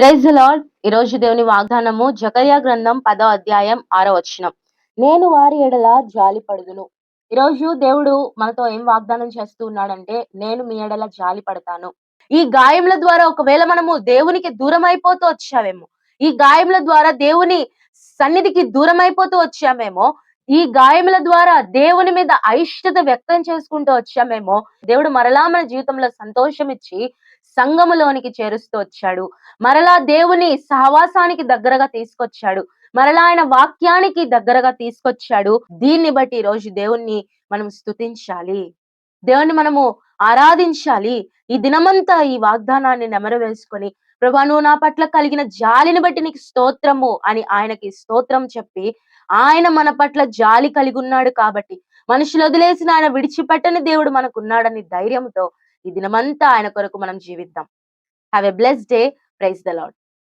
Praise the lord. ఈ రోజు దేవుని వాగ్దానము జకర్యా గ్రంథం 10వ అధ్యాయం 6వ వచనం. నేను వారి ఎడల జాలిపడుదును. ఈరోజు దేవుడు మనతో ఏం వాగ్దానం చేస్తూ ఉన్నాడంటే, నేను మీ ఎడల జాలి పడతాను. ఈ గాయముల ద్వారా ఒకవేళ మనము దేవునికి దూరం అయిపోతూ వచ్చామేమో, ఈ గాయముల ద్వారా దేవుని సన్నిధికి దూరం అయిపోతూ వచ్చామేమో, ఈ గాయముల ద్వారా దేవుని మీద అయిష్టత వ్యక్తం చేసుకుంటూ వచ్చామేమో, దేవుడు మరలా మన జీవితంలో సంతోషం ఇచ్చి సంఘములోనికి చేరుస్తూ వచ్చాడు. మరలా దేవుని సహవాసానికి దగ్గరగా తీసుకొచ్చాడు. మరలా ఆయన వాక్యానికి దగ్గరగా తీసుకొచ్చాడు. దీన్ని బట్టి ఈ రోజు దేవుణ్ణి మనం స్తుతించాలి. దేవుణ్ణి మనము ఆరాధించాలి. ఈ దినమంతా ఈ వాగ్దానాన్ని నెమరు వేసుకొని, ప్రభా నువ్వు నా పట్ల కలిగిన జాలిని బట్టి నీకు స్తోత్రము అని ఆయనకి స్తోత్రం చెప్పి, ఆయన మన పట్ల జాలి కలిగి ఉన్నాడు కాబట్టి, మనుషులు వదిలేసిన ఆయన విడిచిపెట్టని దేవుడు మనకున్నాడని ధైర్యంతో ఈ దినమంతా ఆయన కొరకు మనం జీవిద్దాం. Have a blessed day. Praise the lord.